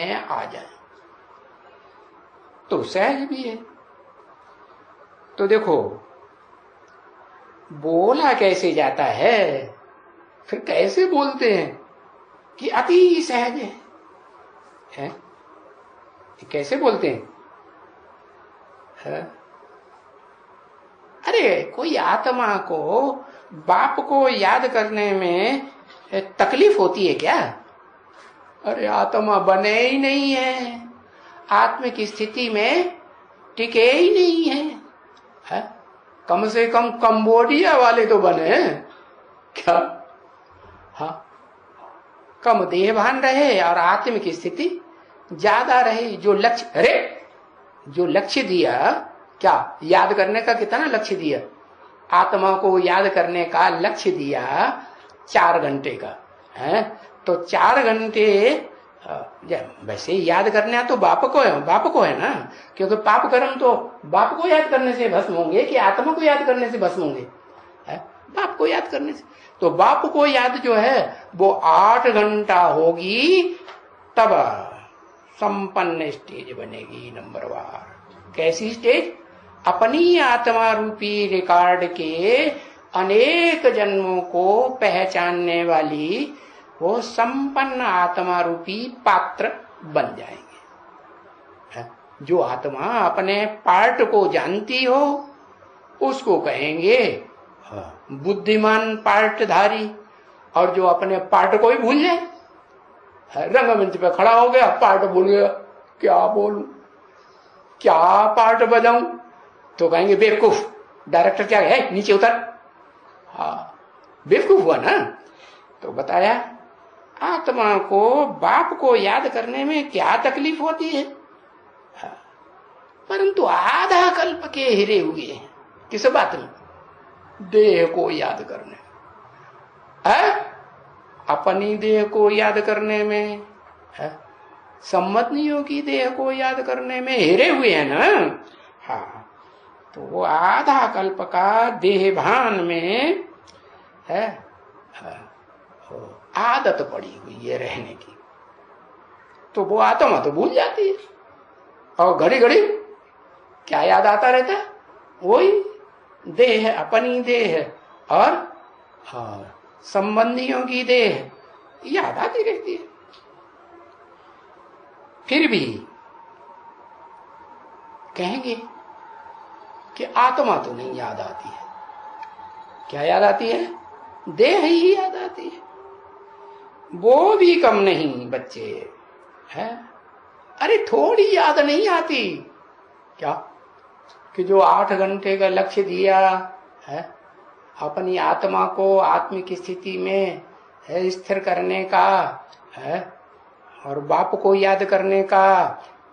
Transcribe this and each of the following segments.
आ जाए तो सहज भी है। तो देखो बोला कैसे जाता है, फिर कैसे बोलते हैं कि अति सहज है? कैसे बोलते हैं? अरे कोई आत्मा को बाप को याद करने में तकलीफ होती है क्या? अरे आत्मा बने ही नहीं है, आत्मिक स्थिति में टिके ही नहीं है? कम से कम कंबोडिया वाले तो बने क्या? हाँ, कम देहभान रहे और आत्मिक स्थिति ज्यादा रहे। जो लक्ष्य दिया, क्या याद करने का कितना लक्ष्य दिया? आत्मा को याद करने का लक्ष्य दिया 4 घंटे का है। तो 4 घंटे वैसे याद करना तो बाप को है ना, क्योंकि पाप कर्म तो बाप को याद करने से भस्म होंगे कि आत्मा को याद करने से भस्म होंगे? बाप को याद करने से। तो बाप को याद जो है वो 8 घंटा होगी, तब संपन्न स्टेज बनेगी नंबरवार। कैसी स्टेज? अपनी आत्मा रूपी रिकॉर्ड के अनेक जन्मों को पहचानने वाली वो संपन्न आत्मा रूपी पात्र बन जाएंगे। जो आत्मा अपने पार्ट को जानती हो उसको कहेंगे बुद्धिमान पार्टधारी, और जो अपने पार्ट को ही भूल जाए, रंगमंच पे खड़ा हो गया, पार्ट भूल गया, क्या बोलूं, क्या पार्ट बजाऊं, तो कहेंगे बेवकूफ। डायरेक्टर क्या है, नीचे उतर। हाँ, बेवकूफ हुआ ना। तो बताया आत्मा को बाप को याद करने में क्या तकलीफ होती है, परंतु आधा कल्प के हिरे हुए हैं किस बात में? देह को याद करने, अपनी देह को याद करने में, सम्मतियों की देह को याद करने में हिरे हुए हैं ना। हाँ, तो वो आधा कल्प का देहभान में है, आदत पड़ी हुई है रहने की। तो वो आत्मा तो भूल जाती है, और घड़ी घड़ी क्या याद आता रहता है? वही देह, अपनी देह और संबंधियों की देह याद आती रहती है। फिर भी कहेंगे कि आत्मा तो नहीं याद आती है। क्या याद आती है? देह ही याद आती है। वो भी कम नहीं बच्चे है। अरे थोड़ी याद नहीं आती क्या? कि जो 8 घंटे का लक्ष्य दिया है अपनी आत्मा को आत्मिक स्थिति में है स्थिर करने का है, और बाप को याद करने का,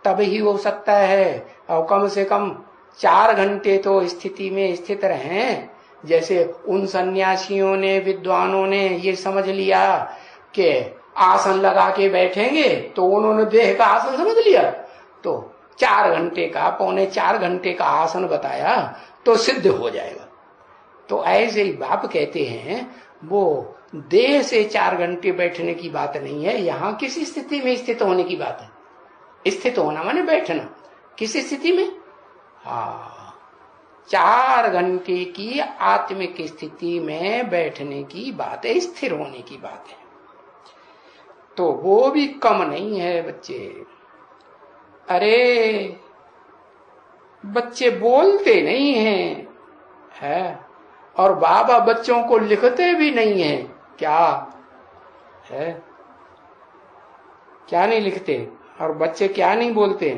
तब ही हो सकता है। और कम से कम 4 घंटे तो स्थिति में स्थित रहें। जैसे उन सन्यासियों ने, विद्वानों ने ये समझ लिया कि आसन लगा के बैठेंगे, तो उन्होंने देह का आसन समझ लिया, तो 4 घंटे का, पौने 4 घंटे का आसन बताया तो सिद्ध हो जाएगा। तो ऐसे ही बाप कहते हैं वो देह से 4 घंटे बैठने की बात नहीं है, यहाँ किस स्थिति में स्थित होने की बात है। स्थित होना माने बैठना, किस स्थिति में? हाँ, 4 घंटे की आत्मिक स्थिति में बैठने की बात है, स्थिर होने की बात है। तो वो भी कम नहीं है बच्चे। अरे बच्चे बोलते नहीं हैं है, और बाबा बच्चों को लिखते भी नहीं हैं। क्या है? क्या नहीं लिखते? और बच्चे क्या नहीं बोलते?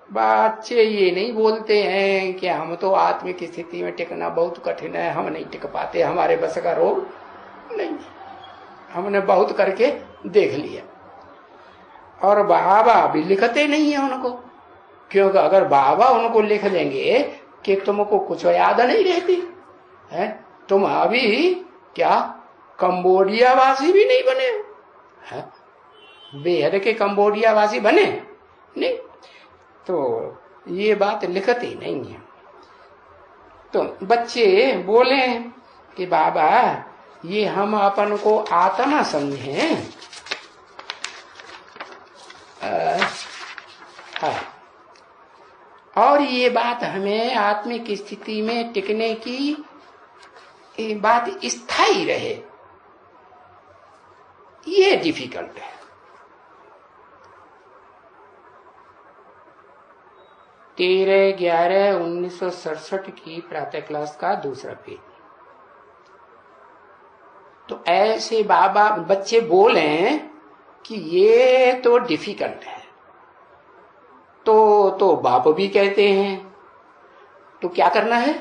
बच्चे ये नहीं बोलते हैं कि हम तो आत्मिक स्थिति में टिकना बहुत कठिन है, हम नहीं टिक पाते, हमारे बस का रोग नहीं, हमने बहुत करके देख लिया। और बाबा भी लिखते नहीं है उनको, क्योंकि अगर बाबा उनको लिख देंगे कि तुमको कुछ याद नहीं रहती है, तुम अभी क्या कंबोडिया वासी भी नहीं बने हैं, बेहद के कंबोडिया वासी बने नहीं। तो ये बात लिखती नहीं है। तो बच्चे बोले कि बाबा ये हम अपन को आत्मा समझें, ये बात हमें आत्मिक स्थिति में टिकने की ये बात स्थायी रहे, ये डिफिकल्ट है। 13/11/1967 की प्रातः क्लास का दूसरा पेज। तो ऐसे बाबा बच्चे बोले कि ये तो डिफिकल्ट है, तो बाप भी कहते हैं, तो क्या करना है?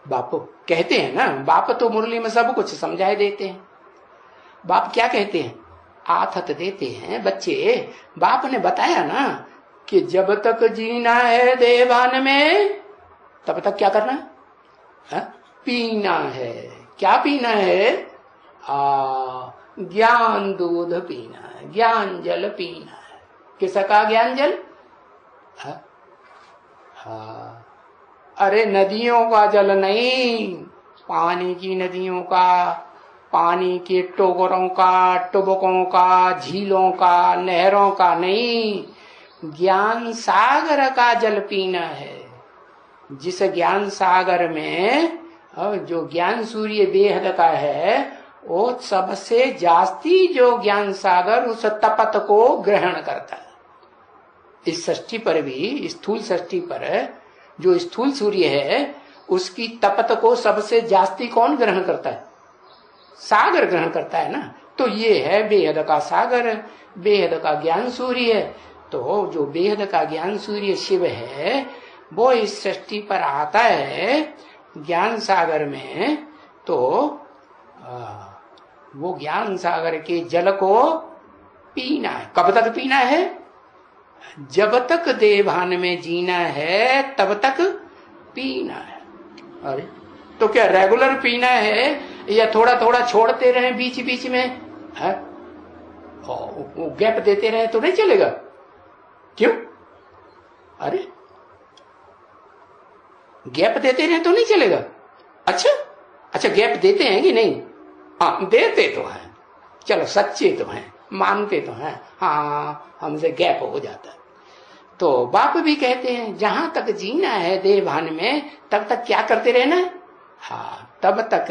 बाप कहते हैं ना, बाप तो मुरली में सब कुछ समझाए देते हैं। बाप क्या कहते हैं? आथत देते हैं। बच्चे, बाप ने बताया ना कि जब तक जीना है देवान में तब तक क्या करना है? पीना है। क्या पीना है? ज्ञान दूध पीना है, ज्ञान जल पीना है। किसका ज्ञान जल? अरे नदियों का जल नहीं, पानी की नदियों का, पानी के टोकरों का, टुबकों का, झीलों का, नहरों का नहीं, ज्ञान सागर का जल पीना है। जिस ज्ञान सागर में जो ज्ञान सूर्य बेहद का है, वो सबसे जास्ती जो ज्ञान सागर उस तपत को ग्रहण करता है। इस षष्ठी पर भी, स्थूल षष्ठी पर जो स्थूल सूर्य है उसकी तपत को सबसे जास्ती कौन ग्रहण करता है? सागर ग्रहण करता है ना। तो ये है बेहद का सागर, बेहद का ज्ञान सूर्य है। तो जो बेहद का ज्ञान सूर्य शिव है वो इस सृष्टि पर आता है ज्ञान सागर में। तो वो ज्ञान सागर के जल को पीना है। कब तक पीना है? जब तक देवान में जीना है तब तक पीना है। अरे तो क्या रेगुलर पीना है या थोड़ा थोड़ा छोड़ते रहे बीच बीच में है? वो गैप देते रहे तो नहीं चलेगा? क्यों? अरे गैप देते रहे तो नहीं चलेगा? अच्छा गैप देते हैं कि नहीं? हाँ देते तो हैं, चलो सच्चे तो हैं, मानते तो हैं, हाँ हमसे गैप हो जाता है। तो बाप भी कहते हैं जहां तक जीना है देवान में तब तक क्या करते रहना? हाँ तब तक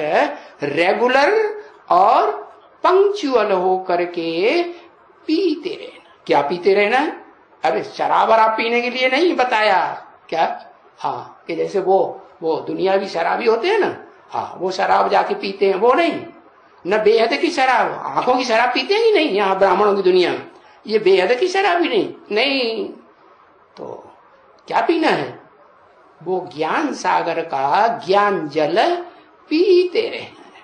रेगुलर और पंक्चुअल हो करके पीते रहना। क्या पीते रहना? अरे शराब वराब पीने के लिए नहीं बताया क्या? हाँ कि जैसे वो दुनियावी शराबी होते हैं ना, हाँ वो शराब जाके पीते हैं, वो नहीं। न बेहद की शराब, आंखों की शराब पीते हैं कि नहीं यहाँ ब्राह्मणों की दुनिया में? ये बेहद की शराब ही नहीं। तो क्या पीना है? वो ज्ञान सागर का ज्ञान जल पीते रहना है।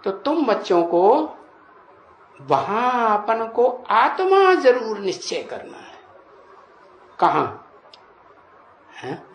तो तुम बच्चों को वहां अपन को आत्मा जरूर निश्चय करना है। कहां है?